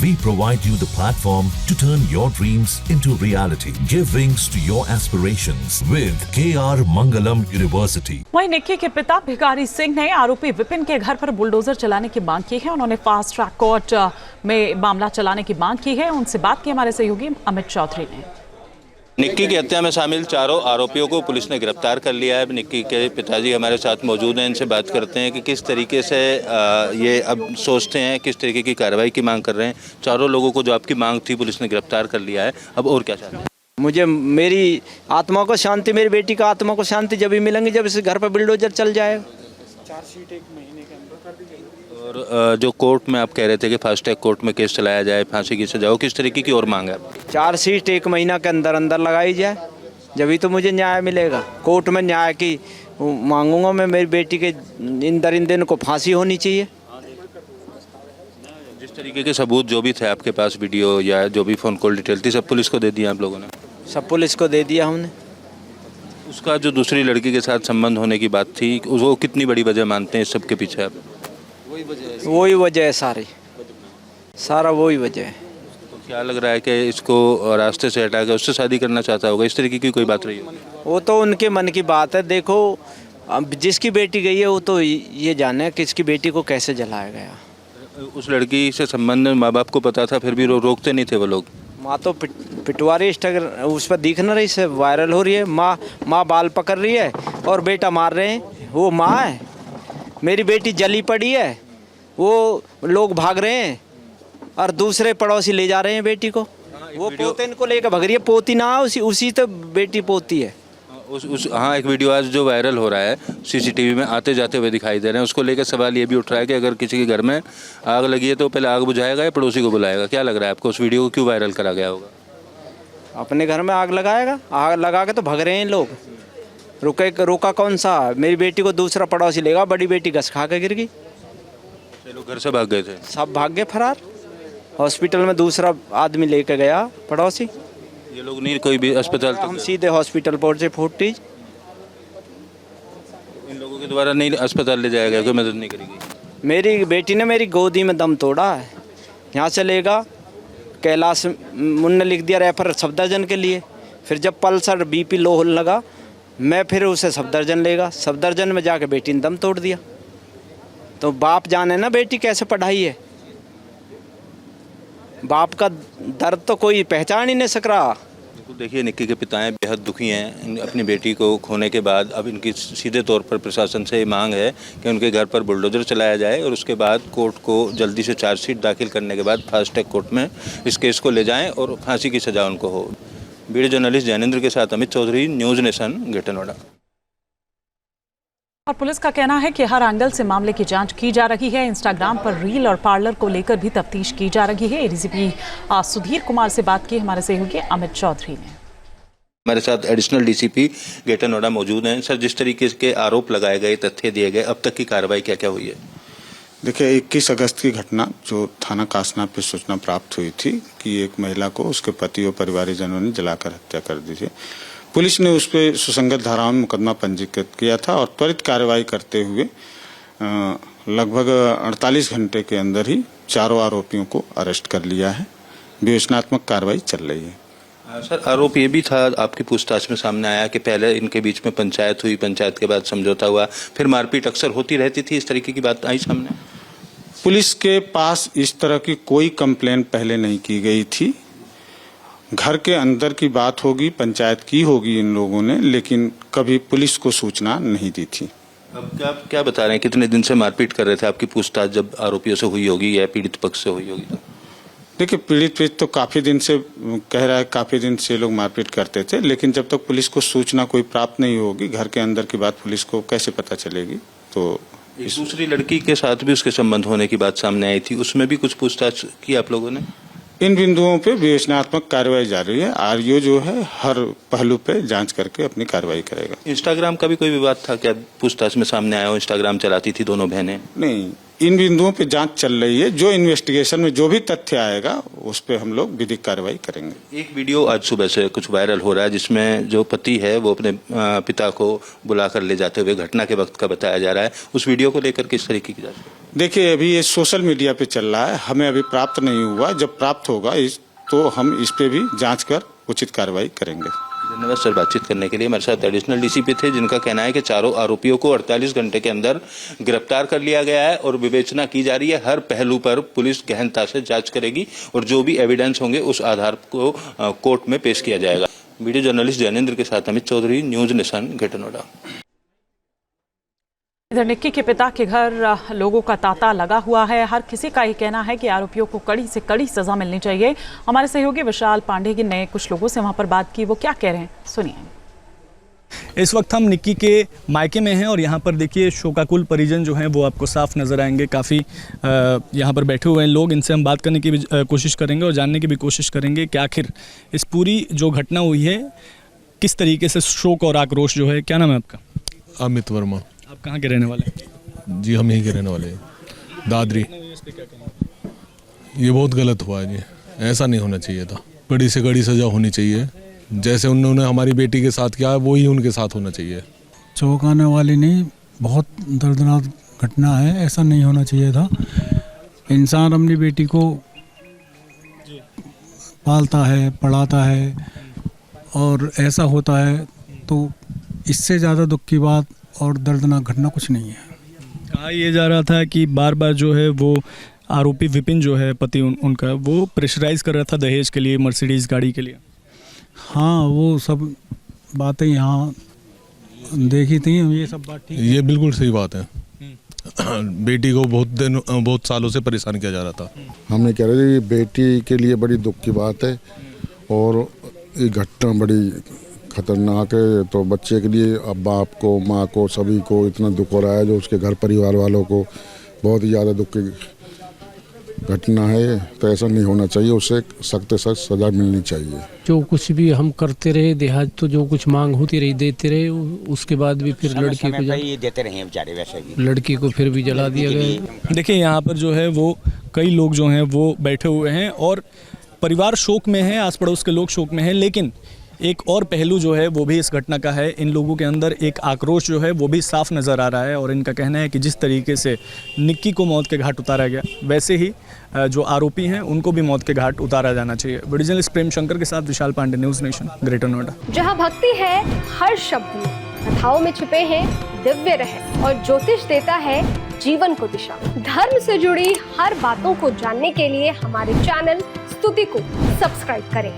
We provide you the platform to turn your dreams into reality. Give wings to your aspirations with KR Mangalam University. वहीं निक्की के पिता भिखारी सिंह ने आरोपी विपिन के घर पर बुलडोजर चलाने की मांग की है। उन्होंने फास्ट ट्रैक कोर्ट में मामला चलाने की मांग की है। उनसे बात की हमारे सहयोगी अमित चौधरी ने। निक्की की हत्या में शामिल चारों आरोपियों को पुलिस ने गिरफ्तार कर लिया है। निक्की के पिताजी हमारे साथ मौजूद हैं, इनसे बात करते हैं कि किस तरीके से ये अब सोचते हैं, किस तरीके की कार्रवाई की मांग कर रहे हैं। चारों लोगों को जो आपकी मांग थी पुलिस ने गिरफ्तार कर लिया है, अब और क्या चाहते हैं? मुझे मेरी आत्मा को शांति, मेरी बेटी का आत्मा को शांति जब भी मिलेंगी जब इस घर पर बुलडोजर चल जाए। चार्जशीट 1 महीने के अंदर कर दी जाएगी। और जो कोर्ट में आप कह रहे थे कि फास्ट ट्रैक कोर्ट में केस चलाया जाए, फांसी की सजा हो, किस तरीके की और मांग है? चार्जशीट 1 महीना के अंदर अंदर लगाई जाए, जब तो मुझे न्याय मिलेगा। कोर्ट में न्याय की मांगूंगा मैं। मेरी बेटी के इन दिन को फांसी होनी चाहिए। जिस तरीके के सबूत जो भी थे आपके पास, वीडियो या जो भी फ़ोन कॉल डिटेल थी, सब पुलिस को दे दिया आप लोगों ने? सब पुलिस को दे दिया हमने। उसका जो दूसरी लड़की के साथ संबंध होने की बात थी, वो कितनी बड़ी वजह मानते हैं इस सब के पीछे आप? वही वजह है सारा वही वजह है। तो क्या लग रहा है कि इसको रास्ते से हटा के उससे शादी करना चाहता होगा, इस तरीके की कोई बात रही है? वो तो उनके मन की बात है। देखो, अब जिसकी बेटी गई है वो तो ये जाने कि इसकी बेटी को कैसे जलाया गया। उस लड़की से संबंध माँ बाप को पता था, फिर भी रोकते नहीं थे वो लोग? माँ तो पिटवारी उस पर दिख ना रही से वायरल हो रही है। माँ बाल पकड़ रही है और बेटा मार रहे हैं। वो माँ है, मेरी बेटी जली पड़ी है, वो लोग भाग रहे हैं और दूसरे पड़ोसी ले जा रहे हैं बेटी को। वो पोते इनको लेकर भाग रही है। पोती ना उसी तो बेटी पोती है। हाँ, एक वीडियो आज जो वायरल हो रहा है, सीसीटीवी में आते जाते हुए दिखाई दे रहे हैं। उसको लेकर सवाल ये भी उठ रहा है कि अगर किसी के घर में आग लगी है तो पहले आग बुझाएगा या पड़ोसी को बुलाएगा? क्या लग रहा है आपको, उस वीडियो को क्यों वायरल करा गया होगा? अपने घर में आग लगाएगा, आग लगा के तो भाग रहे हैं लोग। रोका कौन सा? मेरी बेटी को दूसरा पड़ोसी लेगा, बड़ी बेटी घस खा के गिर गई। लोग घर से भाग गए थे? सब भाग गए फरार। हॉस्पिटल में दूसरा आदमी लेके गया पड़ोसी। ये लोग नहीं कोई भी अस्पताल? हम सीधे हॉस्पिटल पहुंचे फुटेज। इन लोगों के द्वारा नहीं अस्पताल ले जाया गया, कोई मदद नहीं करेगी? मेरी बेटी ने मेरी गोदी में दम तोड़ा है। यहाँ से लेगा कैलाश मुन्ने लिख दिया रेफर सफदरजंग के लिए। फिर जब पल्सर BP लो लगा, मैं फिर उसे सफदरजंग लेगा। सफदरजंग में जाके बेटी ने दम तोड़ दिया। तो बाप जाने ना बेटी कैसे पढ़ाई है। बाप का दर्द तो कोई पहचान ही नहीं सक रहा। देखिए, निक्की के पिता बेहद दुखी हैं अपनी बेटी को खोने के बाद। अब इनकी सीधे तौर पर प्रशासन से मांग है कि उनके घर पर बुलडोजर चलाया जाए और उसके बाद कोर्ट को जल्दी से चार्जशीट दाखिल करने के बाद फास्ट ट्रैक कोर्ट में इस केस को ले जाएं और फांसी की सजा उनको हो। वीडियो जर्नलिस्ट जैनेंद्र के साथ Amit Chaudhary, News nation, greater Noida. और पुलिस का कहना है कि हर एंगल से मामले की जांच की जा रही है। इंस्टाग्राम पर रील और पार्लर को लेकर भी तफ्तीश की जा रही है। एडीजीपी सुधीर कुमार से बात की हमारे सहयोगी अमित चौधरी ने। हमारे साथ एडिशनल DCP ग्रेटर नोएडा मौजूद हैं। सर, जिस तरीके के आरोप लगाए गए, तथ्य दिए गए, अब तक की कार्रवाई क्या क्या हुई है? देखिए, 21 अगस्त की घटना जो थाना कासना पे सूचना प्राप्त हुई थी कि एक महिला को उसके पति और परिवारजनों ने जलाकर हत्या कर दी थी। पुलिस ने उस पर सुसंगत धाराओं में मुकदमा पंजीकृत किया था और त्वरित कार्रवाई करते हुए लगभग 48 घंटे के अंदर ही चारों आरोपियों को अरेस्ट कर लिया है। विवेचनात्मक कार्रवाई चल रही है। सर, आरोप ये भी था, आपकी पूछताछ में सामने आया कि पहले इनके बीच में पंचायत हुई, पंचायत के बाद समझौता हुआ, फिर मारपीट अक्सर होती रहती थी, इस तरीके की बात आई सामने? पुलिस के पास इस तरह की कोई कंप्लेन पहले नहीं की गई थी। घर के अंदर की बात होगी, पंचायत की होगी इन लोगों ने, लेकिन कभी पुलिस को सूचना नहीं दी थी। अब क्या बता रहे हैं, कितने दिन से मारपीट कर रहे थे? आपकी पूछताछ जब आरोपियों से हुई होगी या पीड़ित पक्ष से हुई होगी? देखिए, पीड़ित तो काफी दिन से कह रहा है, काफी दिन से लोग मारपीट करते थे, लेकिन जब तक पुलिस को सूचना कोई प्राप्त नहीं होगी, घर के अंदर की बात पुलिस को कैसे पता चलेगी? तो इस दूसरी लड़की के साथ भी उसके संबंध होने की बात सामने आई थी, उसमें भी कुछ पूछताछ की आप लोगों ने? इन बिंदुओं पे विवेचनात्मक कार्रवाई जारी है। आरओ जो है हर पहलू पे जांच करके अपनी कार्रवाई करेगा। इंस्टाग्राम का भी कोई विवाद था क्या पूछताछ में सामने आया हो? इंस्टाग्राम चलाती थी दोनों बहनें? नहीं, इन बिंदुओं पे जांच चल रही है। जो इन्वेस्टिगेशन में जो भी तथ्य आएगा उस पे हम लोग विधिक कार्रवाई करेंगे। एक वीडियो आज सुबह से कुछ वायरल हो रहा है जिसमें जो पति है वो अपने पिता को बुलाकर ले जाते हुए घटना के वक्त का बताया जा रहा है। उस वीडियो को लेकर किस तरीके की जांच? देखिए, अभी ये सोशल मीडिया पे चल रहा है, हमें अभी प्राप्त नहीं हुआ। जब प्राप्त होगा तो हम इस पे भी जांच कर उचित कार्रवाई करेंगे। धन्यवाद सर बातचीत करने के लिए। हमारे साथ एडिशनल डीसीपी थे, जिनका कहना है कि चारों आरोपियों को 48 घंटे के अंदर गिरफ्तार कर लिया गया है और विवेचना की जा रही है। हर पहलू पर पुलिस गहनता से जांच करेगी और जो भी एविडेंस होंगे उस आधार को कोर्ट में पेश किया जाएगा। वीडियो जर्नलिस्ट जैनेंद्र के साथ Amit Chaudhary, News Nation, greater Noida. इधर निक्की के पिता के घर लोगों का तांता लगा हुआ है। हर किसी का ही कहना है कि आरोपियों को कड़ी से कड़ी सजा मिलनी चाहिए। हमारे सहयोगी विशाल पांडे ने कुछ लोगों से वहां पर बात की, वो क्या कह रहे हैं सुनिए। इस वक्त हम निक्की के मायके में हैं और यहाँ पर देखिए शोकाकुल परिजन जो हैं वो आपको साफ नज़र आएंगे। काफ़ी यहाँ पर बैठे हुए हैं लोग। इनसे हम बात करने की भी कोशिश करेंगे और जानने की भी कोशिश करेंगे कि आखिर इस पूरी जो घटना हुई है किस तरीके से शोक और आक्रोश जो है। क्या नाम है आपका? अमित वर्मा। आप कहाँ के रहने वाले हैं? जी हम यहीं के रहने वाले हैं, दादरी। ये बहुत गलत हुआ है जी, ऐसा नहीं होना चाहिए था। कड़ी से कड़ी सज़ा होनी चाहिए। जैसे उन्होंने हमारी बेटी के साथ किया है वही उनके साथ होना चाहिए। चौंकाने वाली नहीं, बहुत दर्दनाक घटना है। ऐसा नहीं होना चाहिए था। इंसान अपनी बेटी को पालता है, पढ़ाता है और ऐसा होता है तो इससे ज़्यादा दुख की बात और दर्दनाक घटना कुछ नहीं है। कहा यह जा रहा था कि बार बार जो है वो आरोपी विपिन जो है पति उनका वो प्रेशराइज कर रहा था दहेज के लिए, मर्सिडीज़ गाड़ी के लिए। हाँ, वो सब बातें यहाँ देखी थी, ये सब बात ठीक। ये बिल्कुल सही बात है। बेटी को बहुत सालों से परेशान किया जा रहा था। हमने कह रहे थे बेटी के लिए बड़ी दुख की बात है और ये घटना बड़ी खतरनाक है। तो बच्चे के लिए अब बाप को, माँ को, सभी को इतना दुख हो रहा है, जो उसके घर परिवार वालों को बहुत ही ज़्यादा दुख की घटना है। तो ऐसा नहीं होना चाहिए, उसे सख्त से सख्त सजा मिलनी चाहिए। जो कुछ भी हम करते रहे, देहात तो जो कुछ मांग होती रही देते रहे, उसके बाद भी फिर लड़की को ये देते रहे बेचारे, वैसे भी लड़की को फिर भी जला दिया गया। देखिए यहाँ पर जो है वो कई लोग जो हैं वो बैठे हुए हैं और परिवार शोक में है, आस पड़ोस के लोग शोक में हैं। लेकिन एक और पहलू जो है वो भी इस घटना का है। इन लोगों के अंदर एक आक्रोश जो है वो भी साफ नज़र आ रहा है और इनका कहना है कि जिस तरीके से निक्की को मौत के घाट उतारा गया, वैसे ही जो आरोपी हैं उनको भी मौत के घाट उतारा जाना चाहिए। वीडियो जर्नलिस्ट प्रेम शंकर के साथ Vishal Pandey, news nation, greater Noida. जहां भक्ति है हर शब्द में, कथाओं में छुपे हैं दिव्य रहस्य और ज्योतिष देता है जीवन को दिशा। धर्म से जुड़ी हर बातों को जानने के लिए हमारे चैनल स्तुति को सब्सक्राइब करें।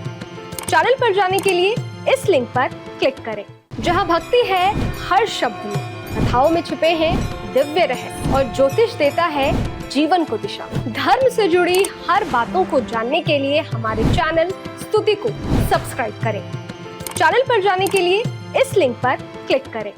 चैनल पर जाने के लिए इस लिंक पर क्लिक करें। जहां भक्ति है हर शब्द में, कथाओं में छुपे हैं दिव्य रहस्य और ज्योतिष देता है जीवन को दिशा। धर्म से जुड़ी हर बातों को जानने के लिए हमारे चैनल स्तुति को सब्सक्राइब करें। चैनल पर जाने के लिए इस लिंक पर क्लिक करें।